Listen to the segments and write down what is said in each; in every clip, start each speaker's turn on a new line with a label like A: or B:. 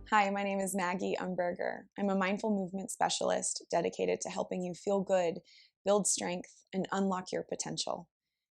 A: Hi, my name is Maggie Umberger. I'm a mindful movement specialist dedicated to helping you feel good, build strength, and unlock your potential.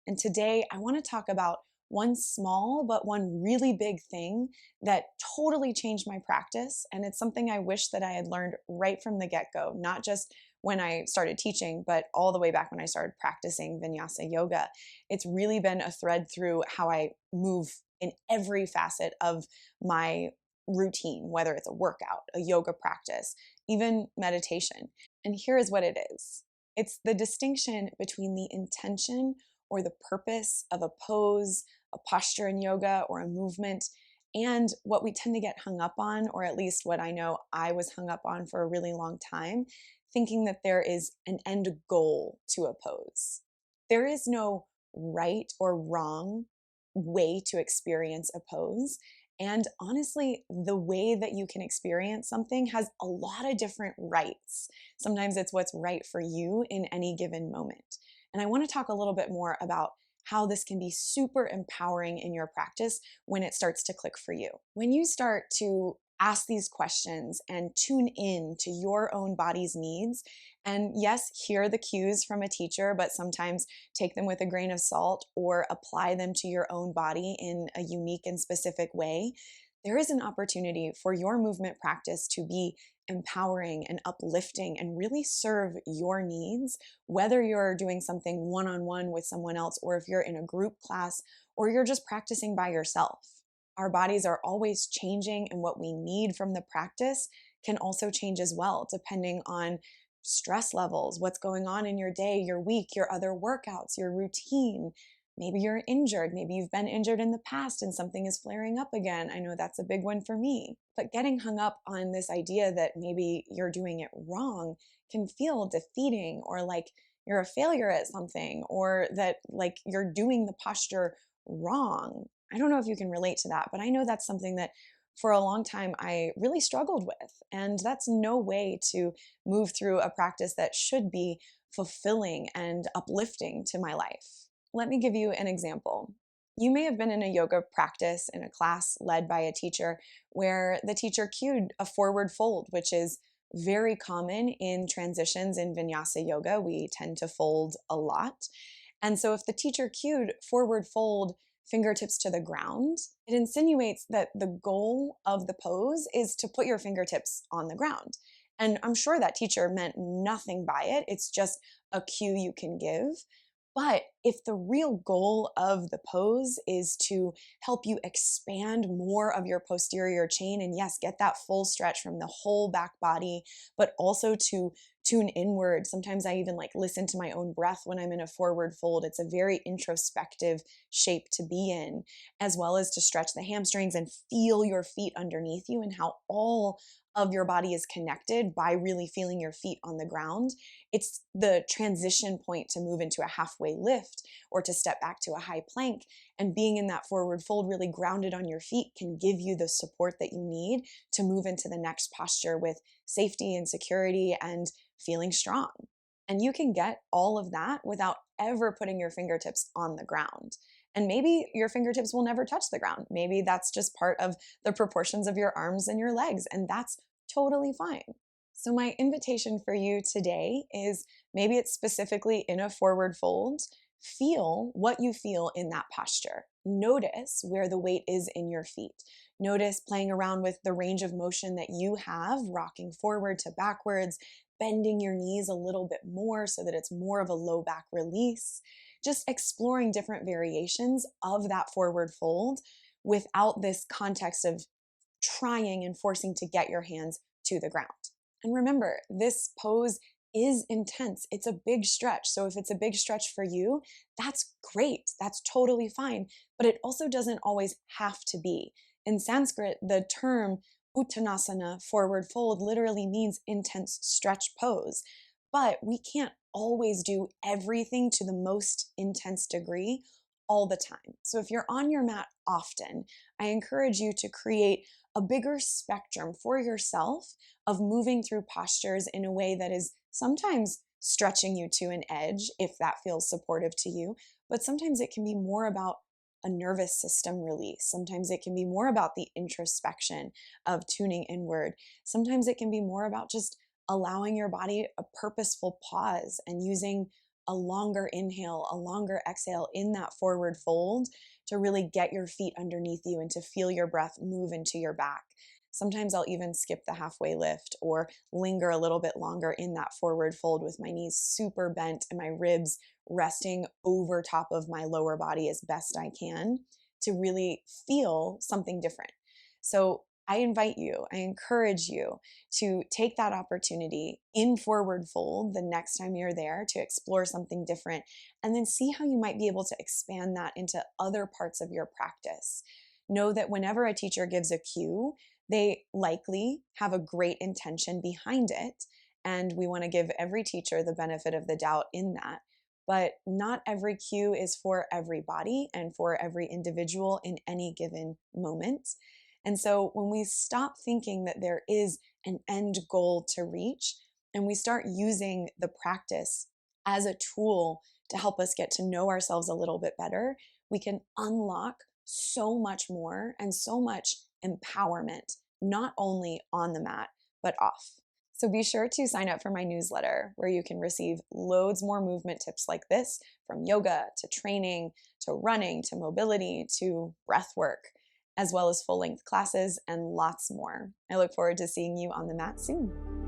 A: And today I want to talk about one small but one really big thing that totally changed my practice. And it's something I wish that I had learned right from the get go, not just when I started teaching, but all the way back when I started practicing Vinyasa yoga. It's really been a thread through how I move in every facet of my routine, whether it's a workout, a yoga practice, even meditation. And here is what it is: it's the distinction between the intention or the purpose of a pose, a posture in yoga, or a movement, and what we tend to get hung up on, or at least what I know I was hung up on for a really long time, thinking that there is an end goal to a pose. There is no right or wrong way to experience a pose. And honestly, the way that you can experience something has a lot of different rights. Sometimes it's what's right for you in any given moment. And I want to talk a little bit more about how this can be super empowering in your practice when it starts to click for you. When you start to ask these questions and tune in to your own body's needs, and yes, hear the cues from a teacher, but sometimes take them with a grain of salt or apply them to your own body in a unique and specific way, there is an opportunity for your movement practice to be empowering and uplifting and really serve your needs, whether you're doing something one on one with someone else, or if you're in a group class, or you're just practicing by yourself. Our bodies are always changing, and what we need from the practice can also change as well, depending on stress levels, what's going on in your day, your week, your other workouts, your routine. Maybe you're injured. Maybe you've been injured in the past and something is flaring up again. I know that's a big one for me. But getting hung up on this idea that maybe you're doing it wrong can feel defeating, or like you're a failure at something, or that like you're doing the posture wrong. I don't know if you can relate to that, but I know that's something that for a long time I really struggled with. And that's no way to move through a practice that should be fulfilling and uplifting to my life. Let me give you an example. You may have been in a yoga practice in a class led by a teacher where the teacher cued a forward fold, which is very common in transitions in vinyasa yoga. We tend to fold a lot. And so if the teacher cued forward fold, fingertips to the ground, it insinuates that the goal of the pose is to put your fingertips on the ground. And I'm sure that teacher meant nothing by it. It's just a cue you can give. But if the real goal of the pose is to help you expand more of your posterior chain, and yes, get that full stretch from the whole back body, but also to tune inward. Sometimes I even like listen to my own breath when I'm in a forward fold. It's a very introspective shape to be in, as well as to stretch the hamstrings and feel your feet underneath you and how all of your body is connected by really feeling your feet on the ground. It's the transition point to move into a halfway lift or to step back to a high plank. And being in that forward fold, really grounded on your feet, can give you the support that you need to move into the next posture with safety and security and feeling strong. And you can get all of that without ever putting your fingertips on the ground. And maybe your fingertips will never touch the ground. Maybe that's just part of the proportions of your arms and your legs, and that's totally fine. So, my invitation for you today is, maybe it's specifically in a forward fold. Feel what you feel in that posture. Notice where the weight is in your feet. Notice playing around with the range of motion that you have, rocking forward to backwards, bending your knees a little bit more so that it's more of a low back release. Just exploring different variations of that forward fold without this context of trying and forcing to get your hands to the ground. And remember, this pose is intense. It's a big stretch. So if it's a big stretch for you, that's great. That's totally fine. But it also doesn't always have to be. In Sanskrit, the term Uttanasana, forward fold, literally means intense stretch pose. But we can't always do everything to the most intense degree all the time. So if you're on your mat often, I encourage you to create a bigger spectrum for yourself of moving through postures in a way that is sometimes stretching you to an edge if that feels supportive to you, but sometimes it can be more about a nervous system release. Sometimes it can be more about the introspection of tuning inward. Sometimes it can be more about just allowing your body a purposeful pause and using a longer inhale, a longer exhale in that forward fold to really get your feet underneath you and to feel your breath move into your back. Sometimes I'll even skip the halfway lift or linger a little bit longer in that forward fold with my knees super bent and my ribs resting over top of my lower body as best I can to really feel something different. So I invite you, I encourage you to take that opportunity in forward fold the next time you're there to explore something different and then see how you might be able to expand that into other parts of your practice. Know that whenever a teacher gives a cue, they likely have a great intention behind it. And we want to give every teacher the benefit of the doubt in that. But not every cue is for everybody and for every individual in any given moment. And so when we stop thinking that there is an end goal to reach and we start using the practice as a tool to help us get to know ourselves a little bit better, we can unlock so much more and so much empowerment, not only on the mat, but off. So be sure to sign up for my newsletter where you can receive loads more movement tips like this, from yoga to training to running to mobility to breath work, as well as full-length classes and lots more. I look forward to seeing you on the mat soon.